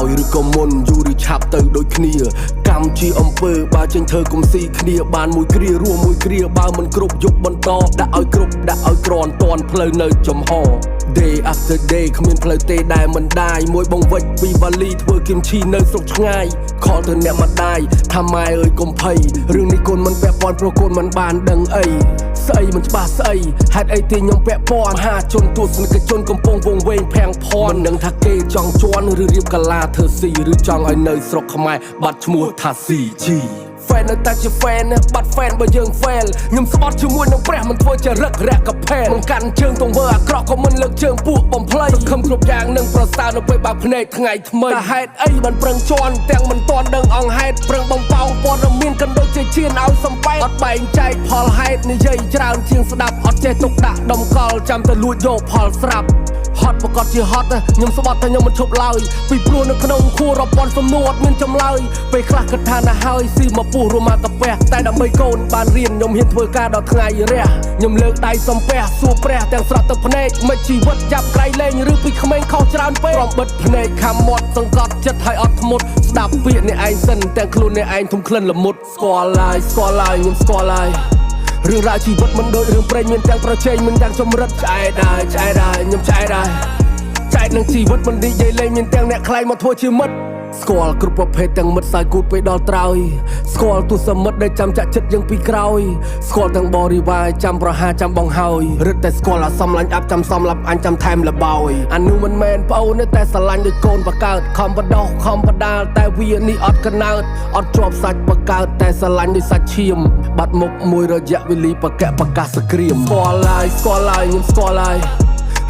យឬក៏មុនយូរឬឆាប់ទៅដូចគ្នាកម្មជាអំពើបើចេញធ្វើកុំស៊ីគ្នាបានមួយគ្រារួមមួយគ្រាបើមិនគ្រប់យប់បន្តដាក់ឲ្យគ្រប់ដាក់ឲ្យក្រាន់តន់ផ្លូវនៅចំហ Day after day គ្មានផ្លូវទេដែលមិនដាយមួយបងវិចពីវ៉ាលីធ្វើគឹមឈីនៅស្រុកឆ្ងាយខលទៅអ្នកម្ដាយថាម៉ែអើយកុំភ័យរឿងនេះកូនមិនពាក់ព័ន្ធព្រោះកូនមិនបានដឹងអីស្អីមិនច្បាស់ស្អីហេតុអីទីខ្ញុំពាក់ព័ន្ធមហាជនទស្សនិកជនកំពុងវងវែងភាំងផនមិនដឹងថាគេចង់ជន់ឬរៀបកាឡាធ្វើស៊ីឬចង់ឲ្យនៅស្រុកខ្មែរបាត់ឈ្មោះថា CG Fan នៅតែជា fan បាត់ fan បើយើង fail ខ្ញុំស្បត់ជាមួយនឹងព្រះមិនធ្វើជារឹករះកាផែមិនកាន់ជើងទង្វើអាក្រក់ក៏មិនលើកជើងពួកបំភ្លៃសង្ឃឹមគ្រប់យ៉ាងនឹងប្រសើរនៅពេលបើភ្នែកថ្ងៃថ្មីតែហេតុអីបានប្រឹងជន់ទាំងមិនទាន់ដឹងអង្គហេតុប្រឹងបំផោព័ត៌មានកណ្ដូចជាឈានឲ្យសំបែកអត់បែងចែកផលហេតុនិយាយច្រើនជាងស្ដាប់អត់ចេះទុកដាក់ដំកល់ចាំតែលួចយកផលស្រាប់ហត់ប្រកាសជាហត់ខ្ញុំស្បត់តែខ្ញុំមិនឈប់ឡើយពីព្រោះនៅក្នុងខួររាប់ពាន់សំណួរអត់មានចម្លើយពេលខ្លះគិតថាណាហើយស៊ីមកពុះរួមមកកាពះតែដើម្បីកូនបានរៀនខ្ញុំហ៊ានធ្វើការដល់ថ្ងៃរះខ្ញុំលើកដៃសំពះសួរព្រះទាំងស្រស់ទឹកភ្នែកមិនជីវិតចាប់ក្រៃលែងឬពីក្មេងខុសច្រើនពេកព្រមបិទភ្នែកខំមាត់សង្កត់ចិត្តឲ្យអត់ធ្មត់ស្ដាប់ពាក្យអ្នកឯងសិនទាំងខ្លួនអ្នកឯងធំក្លិនល្មុតស្គាល់ហើយខ្ញុំស្គាល់ហើយរឿងរ៉ាវជីវិតមិនដូចរឿងព្រេងមានទាំងប្រជែងមានទាំងចម្រិតឆ្អែតហើយខ្ញុំឆ្អែតហើយឆ្អែតនឹងជីវិតមិននិយាយលេងមានទាំងអ្នកខ្លាយមកធ្វើជាមិត្តស្គាល់គ្រប់ប្រភេទទាំងមិត្តសាយគូតពេលដល់ត្រើយស្គាល់ទូសមិត្តដែលចាំចាក់ចិត្តយើងពីក្រោយស្គាល់ទាំងបរិវារចាំប្រហាចាំបងហើយរឹតតែស្គាល់អាសំឡាញ់អាប់ចាំសំឡាប់អញចាំថែមលបោយអានោះមិនមែនប្អូនទេតែស្រឡាញ់ដោយកូនបកើតខំបដោះខំបដាលតែវានេះអត់កណើតអត់ជាប់សាច់បកើតតែស្រឡាញ់ដោយសាច់ឈាមបាត់មុខមួយរយៈវេលាបកបកាសក្រៀមស្គាល់ហើយខ្ញុំស្គាល់ហើយ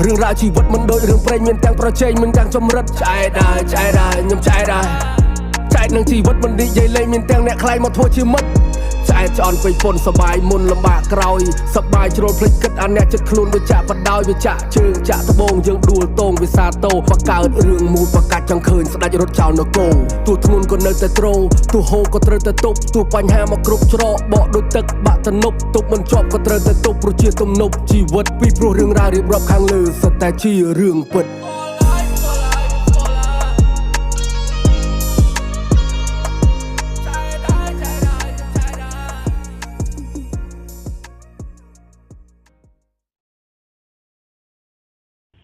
រឿងរ៉ាវជីវិតមិនដូចរឿងព្រេងមានទាំងប្រជែងមានទាំងចម្រិតឆ្អែតហើយខ្ញុំឆ្អែតហើយឆ្អែតនឹងជីវិតមិននិយាយលេងមានទាំងអ្នកខ្លាយមកធ្វើជាមិត្តឆ្អែតឆ្អន់ពេញពុនសបាយមុនលំបាកក្រោយសបាយជ្រុលភ្លេចគិតអាអ្នកចិត្តខ្លួនវាចាក់បដោយវាចាក់ជើងចាក់ត្បូងយើងដួលតងវាសាតោបកើតរឿងមូលបកាច់ចង់ឃើញស្ដាច់រត់ចោលនគរទោះធ្ងន់ក៏នៅតែត្រោទោះហូរក៏ត្រូវតែទប់ទោះបញ្ហាមកគ្រប់ច្រកបកដូចទឹកបាក់ទំនប់ទប់មិនជាប់ក៏ត្រូវតែទប់ព្រោះជាទំនប់ជីវិតពីព្រោះរឿងរ៉ាវរៀបរាប់ខាងលើសុទ្ធតែជារឿងពិត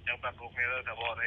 ยังปรับปรุงในเรื่องแต่บอกได้